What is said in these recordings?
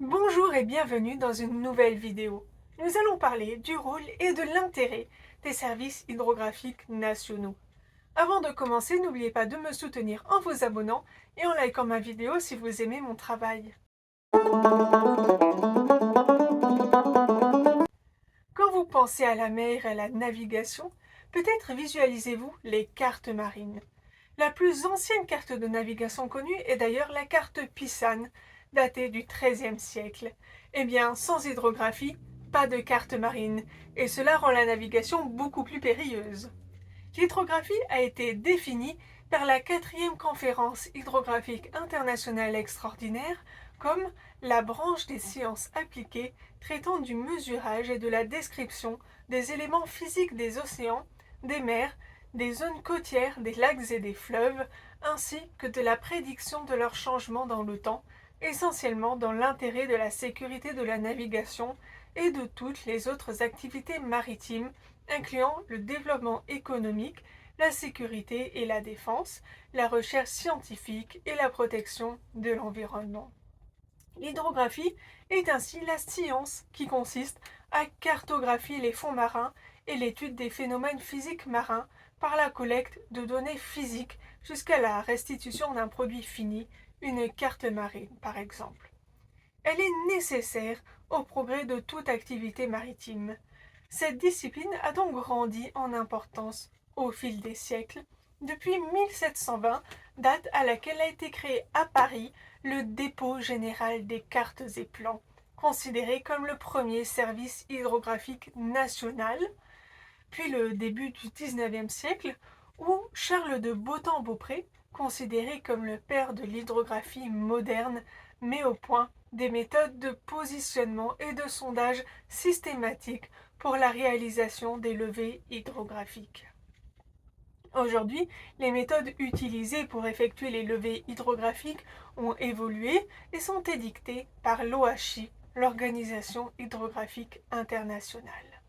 Bonjour et bienvenue dans une nouvelle vidéo. Nous allons parler du rôle et de l'intérêt des services hydrographiques nationaux. Avant de commencer, n'oubliez pas de me soutenir en vous abonnant et en likant ma vidéo si vous aimez mon travail. Quand vous pensez à la mer et à la navigation, peut-être visualisez-vous les cartes marines. La plus ancienne carte de navigation connue est d'ailleurs la carte Pisane, datée du XIIIe siècle. Eh bien, sans hydrographie, pas de carte marine, et cela rend la navigation beaucoup plus périlleuse. L'hydrographie a été définie par la 4e conférence hydrographique internationale extraordinaire comme la branche des sciences appliquées traitant du mesurage et de la description des éléments physiques des océans, des mers, des zones côtières, des lacs et des fleuves, ainsi que de la prédiction de leur changement dans le temps, essentiellement dans l'intérêt de la sécurité de la navigation et de toutes les autres activités maritimes, incluant le développement économique, la sécurité et la défense, la recherche scientifique et la protection de l'environnement. L'hydrographie est ainsi la science qui consiste à cartographier les fonds marins et l'étude des phénomènes physiques marins par la collecte de données physiques jusqu'à la restitution d'un produit fini, une carte marine par exemple. Elle est nécessaire au progrès de toute activité maritime. Cette discipline a donc grandi en importance au fil des siècles, depuis 1720, date à laquelle a été créé à Paris le Dépôt général des cartes et plans, considéré comme le premier service hydrographique national, puis le début du XIXe siècle, où Charles de Bothan-Beaupré, considéré comme le père de l'hydrographie moderne, met au point des méthodes de positionnement et de sondage systématiques pour la réalisation des levées hydrographiques. Aujourd'hui, les méthodes utilisées pour effectuer les levées hydrographiques ont évolué et sont édictées par l'OHI, l'Organisation hydrographique internationale.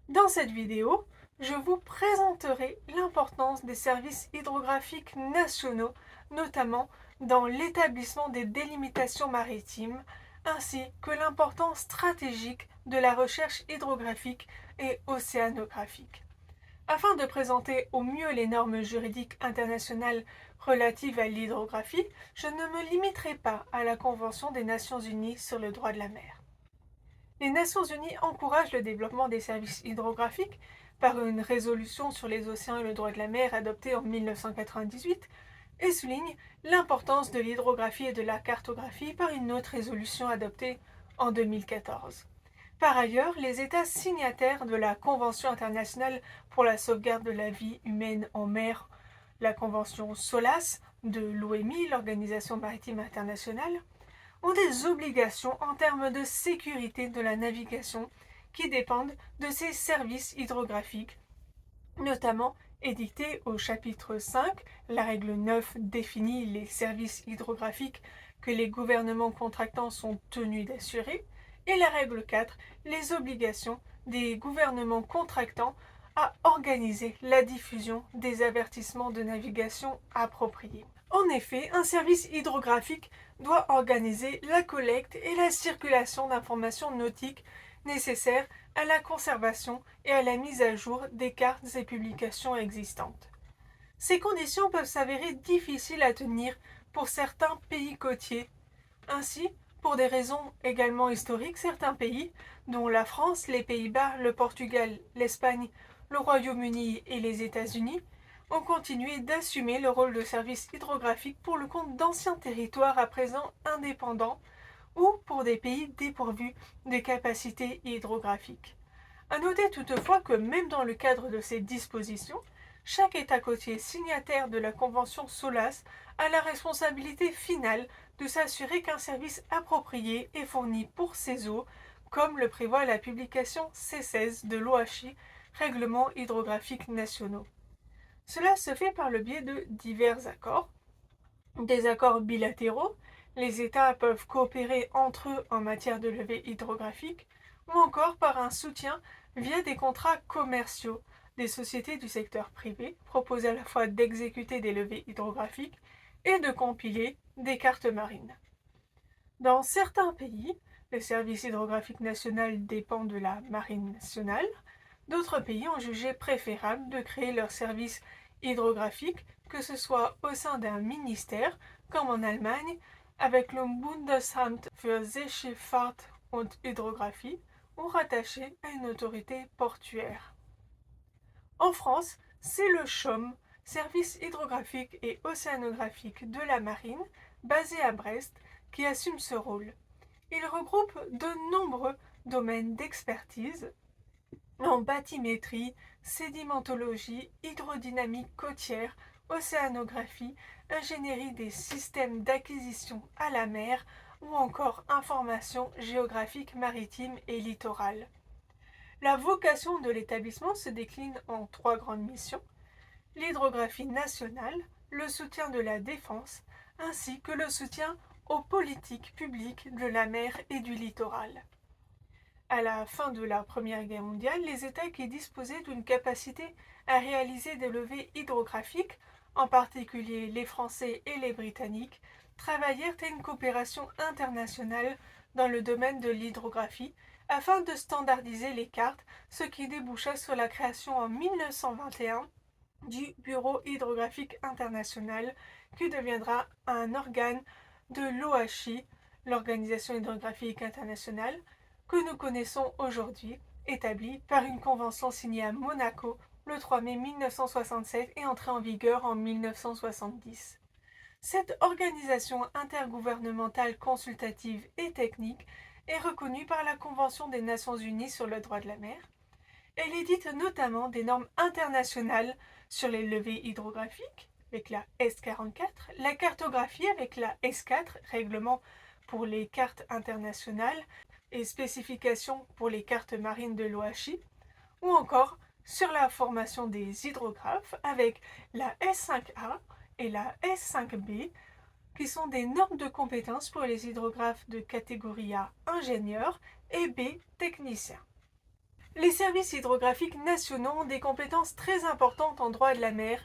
Dans cette vidéo, je vous présenterai l'importance des services hydrographiques nationaux, notamment dans l'établissement des délimitations maritimes, ainsi que l'importance stratégique de la recherche hydrographique et océanographique. Afin de présenter au mieux les normes juridiques internationales relatives à l'hydrographie, je ne me limiterai pas à la Convention des Nations Unies sur le droit de la mer. Les Nations Unies encouragent le développement des services hydrographiques par une résolution sur les océans et le droit de la mer adoptée en 1998 et soulignent l'importance de l'hydrographie et de la cartographie par une autre résolution adoptée en 2014. Par ailleurs, les États signataires de la Convention internationale pour la sauvegarde de la vie humaine en mer, la Convention SOLAS de l'OMI, l'Organisation maritime internationale, ont des obligations en termes de sécurité de la navigation qui dépendent de ces services hydrographiques, notamment édictées au chapitre 5, la règle 9 définit les services hydrographiques que les gouvernements contractants sont tenus d'assurer, et la règle 4, les obligations des gouvernements contractants à organiser la diffusion des avertissements de navigation appropriés. En effet, un service hydrographique doit organiser la collecte et la circulation d'informations nautiques nécessaires à la conservation et à la mise à jour des cartes et publications existantes. Ces conditions peuvent s'avérer difficiles à tenir pour certains pays côtiers. Ainsi, pour des raisons également historiques, certains pays, dont la France, les Pays-Bas, le Portugal, l'Espagne, le Royaume-Uni et les États-Unis, ont continué d'assumer le rôle de service hydrographique pour le compte d'anciens territoires à présent indépendants ou pour des pays dépourvus de capacités hydrographiques. À noter toutefois que même dans le cadre de ces dispositions, chaque État côtier signataire de la Convention SOLAS a la responsabilité finale de s'assurer qu'un service approprié est fourni pour ces eaux, comme le prévoit la publication C16 de l'OHI, Règlements hydrographiques nationaux. Cela se fait par le biais de divers accords, des accords bilatéraux, les États peuvent coopérer entre eux en matière de levée hydrographique, ou encore par un soutien via des contrats commerciaux. Des sociétés du secteur privé proposent à la fois d'exécuter des levées hydrographiques et de compiler des cartes marines. Dans certains pays, le service hydrographique national dépend de la marine nationale. D'autres pays ont jugé préférable de créer leur service hydrographique, que ce soit au sein d'un ministère, comme en Allemagne, avec le Bundesamt für Seeschifffahrt und Hydrographie, ou rattaché à une autorité portuaire. En France, c'est le CHOM, Service hydrographique et océanographique de la marine, basé à Brest, qui assume ce rôle. Il regroupe de nombreux domaines d'expertise en bathymétrie, sédimentologie, hydrodynamique côtière, océanographie, ingénierie des systèmes d'acquisition à la mer ou encore information géographique maritime et littorale. La vocation de l'établissement se décline en trois grandes missions: l'hydrographie nationale, le soutien de la défense, ainsi que le soutien aux politiques publiques de la mer et du littoral. À la fin de la Première Guerre mondiale, les États qui disposaient d'une capacité à réaliser des levées hydrographiques, en particulier les Français et les Britanniques, travaillèrent à une coopération internationale dans le domaine de l'hydrographie afin de standardiser les cartes, ce qui déboucha sur la création en 1921 du Bureau hydrographique international, qui deviendra un organe de l'OHI, l'Organisation hydrographique internationale, que nous connaissons aujourd'hui, établie par une convention signée à Monaco le 3 mai 1967 et entrée en vigueur en 1970. Cette organisation intergouvernementale consultative et technique est reconnue par la Convention des Nations Unies sur le droit de la mer. Elle édite notamment des normes internationales sur les levées hydrographiques, avec la S44, la cartographie avec la S4, règlement pour les cartes internationales et spécifications pour les cartes marines de l'OHI, ou encore sur la formation des hydrographes avec la S5A et la S5B, qui sont des normes de compétences pour les hydrographes de catégorie A ingénieurs et B techniciens. Les services hydrographiques nationaux ont des compétences très importantes en droit de la mer,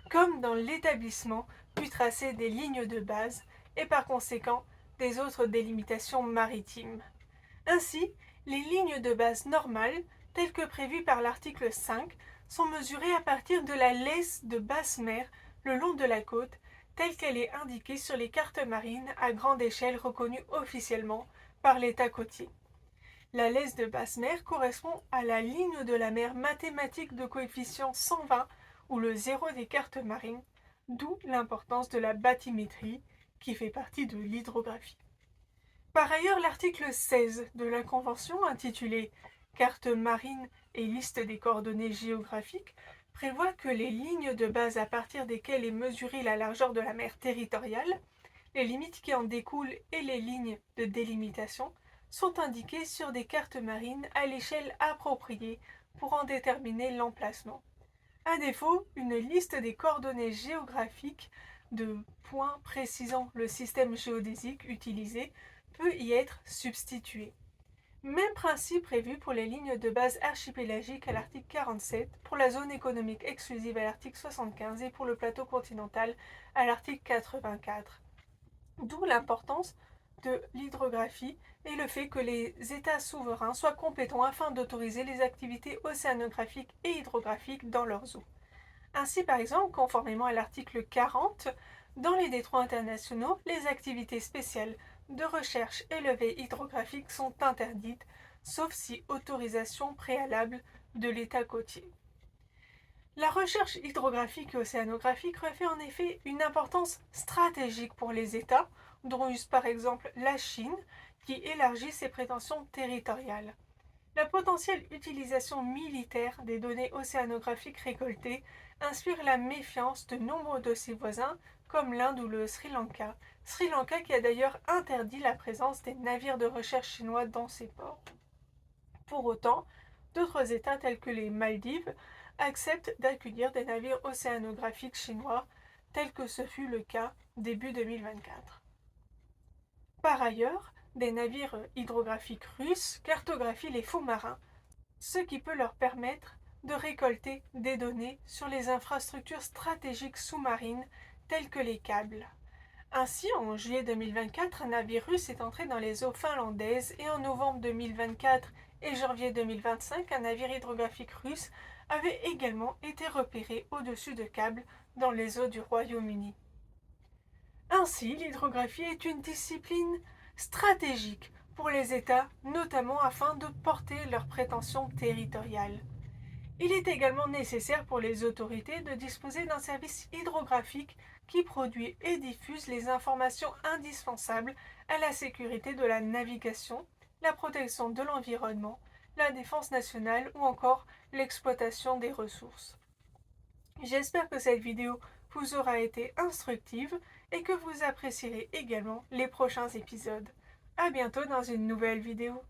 comme dans l'établissement du tracé des lignes de base et par conséquent des autres délimitations maritimes. Ainsi, les lignes de base normales, telles que prévues par l'article 5, sont mesurées à partir de la laisse de basse mer le long de la côte, telle qu'elle est indiquée sur les cartes marines à grande échelle reconnues officiellement par l'État côtier. La laisse de basse mer correspond à la ligne de la mer mathématique de coefficient 120 ou le zéro des cartes marines, d'où l'importance de la bathymétrie qui fait partie de l'hydrographie. Par ailleurs, l'article 16 de la Convention, intitulé Carte marine et liste des coordonnées géographiques, prévoit que les lignes de base à partir desquelles est mesurée la largeur de la mer territoriale, les limites qui en découlent et les lignes de délimitation sont indiquées sur des cartes marines à l'échelle appropriée pour en déterminer l'emplacement. À défaut, une liste des coordonnées géographiques de points précisant le système géodésique utilisé peut y être substituée. Même principe prévu pour les lignes de base archipélagiques à l'article 47, pour la zone économique exclusive à l'article 75 et pour le plateau continental à l'article 84. D'où l'importance de l'hydrographie et le fait que les États souverains soient compétents afin d'autoriser les activités océanographiques et hydrographiques dans leurs eaux. Ainsi, par exemple, conformément à l'article 40, dans les détroits internationaux, les activités spéciales de recherche et levée hydrographique sont interdites, sauf si autorisation préalable de l'État côtier. La recherche hydrographique et océanographique revêt en effet une importance stratégique pour les États, dont use par exemple la Chine, qui élargit ses prétentions territoriales. La potentielle utilisation militaire des données océanographiques récoltées inspire la méfiance de nombreux de ses voisins, comme l'Inde ou le Sri Lanka. Sri Lanka qui a d'ailleurs interdit la présence des navires de recherche chinois dans ses ports. Pour autant, d'autres États tels que les Maldives acceptent d'accueillir des navires océanographiques chinois, tel que ce fut le cas début 2024. Par ailleurs, des navires hydrographiques russes cartographient les fonds marins, ce qui peut leur permettre de récolter des données sur les infrastructures stratégiques sous-marines telles que les câbles. Ainsi, en juillet 2024, un navire russe est entré dans les eaux finlandaises et en novembre 2024 et janvier 2025, un navire hydrographique russe avait également été repéré au-dessus de câbles dans les eaux du Royaume-Uni. Ainsi, l'hydrographie est une discipline stratégique pour les États, notamment afin de porter leurs prétentions territoriales. Il est également nécessaire pour les autorités de disposer d'un service hydrographique qui produit et diffuse les informations indispensables à la sécurité de la navigation, la protection de l'environnement, la défense nationale ou encore l'exploitation des ressources. J'espère que cette vidéo vous aura été instructive et que vous apprécierez également les prochains épisodes. À bientôt dans une nouvelle vidéo.